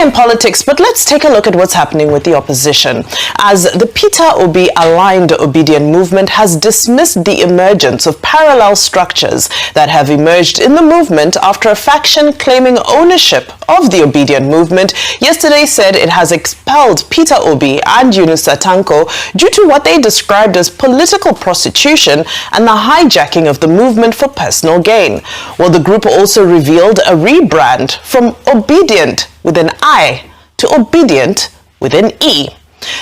In politics, but let's take a look at what's happening with the opposition, as the Peter Obi-aligned Obidient movement has dismissed the emergence of parallel structures that have emerged in the movement after a faction claiming ownership of the Obidient movement yesterday said it has expelled Peter Obi and Yunusa Tanko due to what they described as political prostitution and the hijacking of the movement for personal gain. Well, the group also revealed a rebrand from Obidient with an I to Obidient with an E.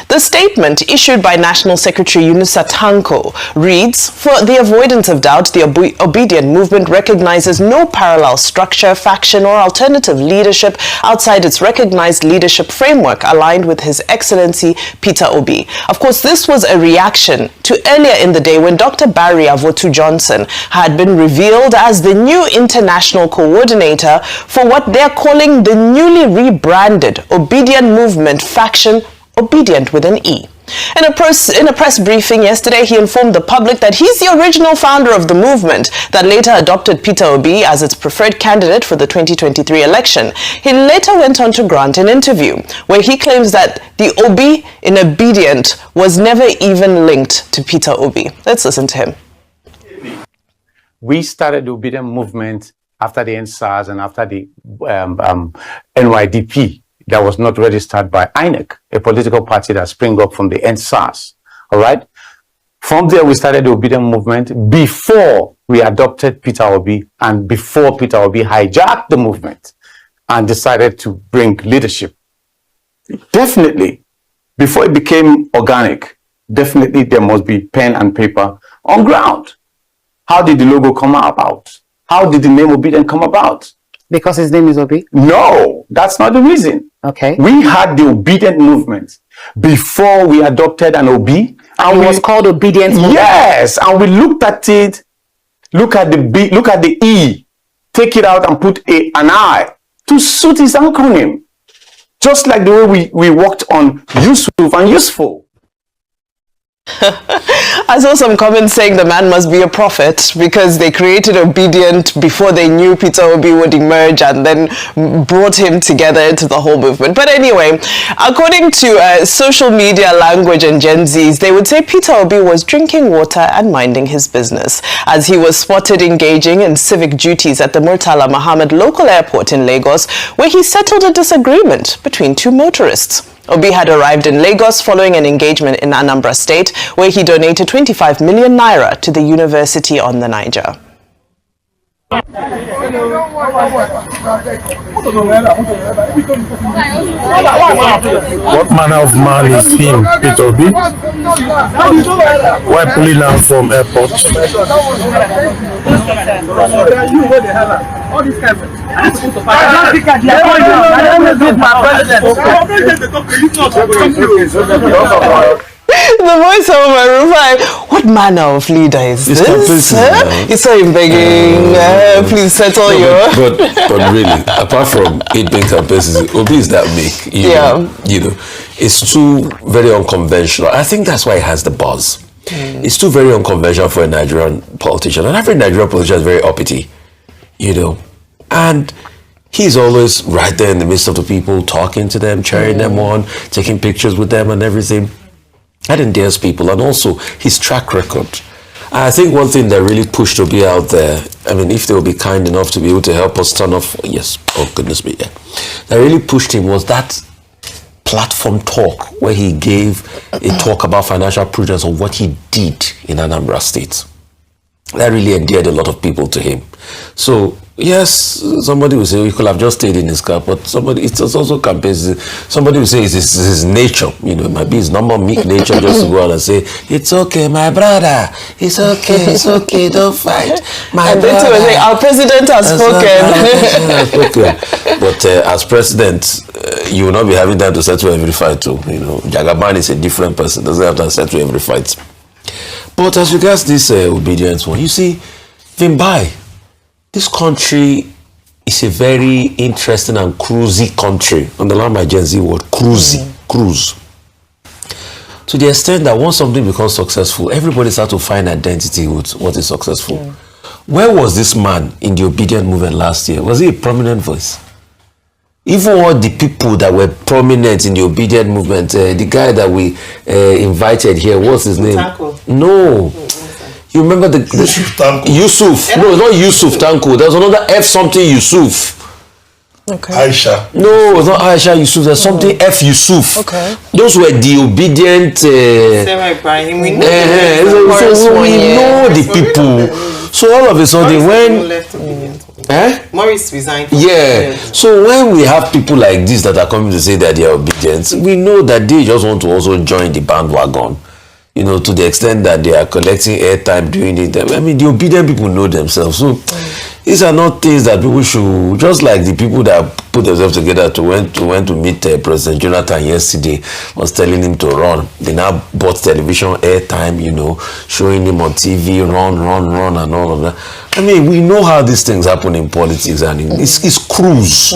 The statement issued by National Secretary Yunusa Tanko reads, "For the avoidance of doubt, the Obidient movement recognizes no parallel structure, faction, or alternative leadership outside its recognized leadership framework aligned with His Excellency Peter Obi." Of course, this was a reaction to earlier in the day when Dr. Barry Avotu Johnson had been revealed as the new international coordinator for what they're calling the newly rebranded Obidient movement faction, Obidient with an E. In a press briefing yesterday, he informed the public that he's the original founder of the movement that later adopted Peter Obi as its preferred candidate for the 2023 election. He later went on to grant an interview where he claims that the Obi in Obidient was never even linked to Peter Obi. Let's listen to him. We started the Obidient movement after the NSAS and after the NYDP. That was not registered by INEC, a political party that sprang up from the NSAS. All right. From there, we started the Obidient movement before we adopted Peter Obi and before Peter Obi hijacked the movement and decided to bring leadership. Definitely, before it became organic, definitely there must be pen and paper on ground. How did the logo come about? How did the name Obidient come about? Because his name is Obi? No, that's not the reason. Okay. We had the Obidient movement before we adopted an Obi. And it was called Obidient movement? Yes, and we looked at it, look at the B, look at the E, take it out and put an I to suit his acronym. Just like the way we worked on Yusuf and Useful. I saw some comments saying the man must be a prophet because they created Obidient before they knew Peter Obi would emerge and then brought him together into the whole movement. But anyway, according to social media language and Gen Zs, they would say Peter Obi was drinking water and minding his business as he was spotted engaging in civic duties at the Murtala Muhammad local airport in Lagos, where he settled a disagreement between two motorists. Obi had arrived in Lagos following an engagement in Anambra State, where he donated 25 million naira to the university on the Niger. What manner of man is him, Peter Obi? Why pulling out from airport? The voice of Rufai, what manner of leader is this? You saw him begging, please settle But really, apart from it being campaign, Obi is that big. You know, it's too very unconventional. I think that's why it has the buzz. It's too very unconventional for a Nigerian politician. And every Nigerian politician is very uppity, you know. And he's always right there in the midst of the people, talking to them, cheering them on, taking pictures with them and everything. That endears people, and also his track record. I think one thing that really pushed Obi out there, I mean, if they will be kind enough to be able to help us turn off, yes, oh goodness me, yeah. That really pushed him was that platform talk where he gave a talk about financial prudence on what he did in Anambra State. That really endeared a lot of people to him. So, yes, somebody will say he could have just stayed in his car, but somebody, it's also campaigns. Somebody will say it's his nature, you know, it might be his normal meek nature just to go out and say, it's okay, my brother, it's okay, don't fight. My and brother. Say, our president has spoken. But as president, you will not be having time to settle every fight too. You know, Jagaban is a different person, doesn't have to settle every fight. But as regards this obedience one, you see, Vimbai, this country is a very interesting and cruisy country. Underline my Gen Z word, cruisy, cruise. To the extent that once something becomes successful, everybody starts to find identity with what is successful. Where was this man in the Obidient movement last year? Was he a prominent voice? even all the people that were prominent in the Obidient movement, the guy that we invited here, what's his name? Tanko. No. You remember the Yusuf Tanko. Yusuf? No, it's not Yusuf Tanko. There's another F something Yusuf. Okay. Aisha. No, it's not Aisha Yusuf. There's something F Yusuf. Okay. Those were the Obidient. Sarah Ibrahim, we know So we know the people. So all of a sudden, when left Obidient. Maurice resigned. Yeah. So when we have people like this that are coming to say that they are obedient, we know that they just want to also join the bandwagon. You know, to the extent that they are collecting airtime doing it. I mean, the obedient people know themselves. So these are not things that people should, just like the people that put themselves together to went to meet President Jonathan yesterday, was telling him to run. They now bought television airtime, you know, showing him on TV, run, and all of that. I mean, we know how these things happen in politics, and it's cruise.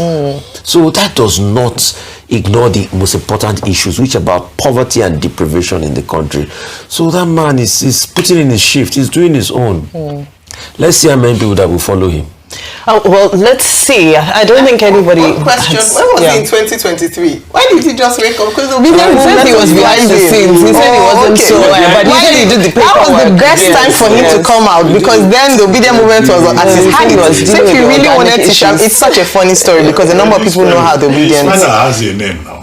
So that does not ignore the most important issues, which are about poverty and deprivation in the country. So that man is putting in his shift. He's doing his own. Let's see how many people that will follow him. Oh, well, let's see. I don't think anybody... One question, when was he in 2023? Why did he just wake up? Because He said he was behind the scenes. He said he wasn't so... but he said he did the paperwork. That was the best time for him to come out, because then the Obidient movement was at his height. So if you really wanted to shout, it's such a funny story, because a number of people know how the Obidient... His father has a name now.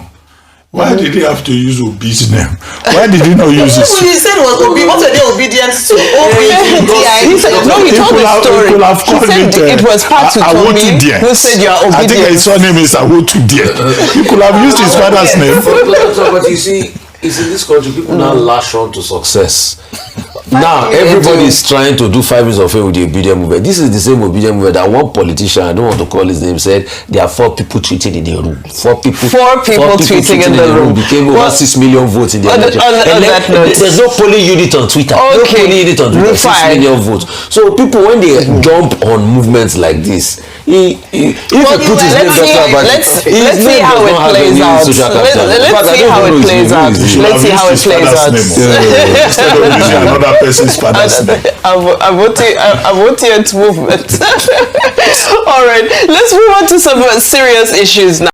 Why did he have to use Obi's name? Why did he not use his? He said it was Obi. What were they obedient to? He said, no, he told the story. He said it was part to Tommy who said you are I think obedient. his surname is Awotudien. He could have used his father's name. But you see, it's in this country, people now lash on to success. Now everybody is trying to do 5 years of fame with the Obidient movement. This is the same Obidient movement that one politician, I don't want to call his name, said there are 4 people tweeting in the room. 4 people tweeting in the room. Became over 6 million votes in the election. There's no polling unit on Twitter. No polling unit on Twitter. 6 million votes. So people, when they jump on movements like this, let's see how it plays out. Let's see how it plays out. Let's see how it plays out. Instead of using another person's father's name. Obidient movement. All right, let's move on to some serious issues now.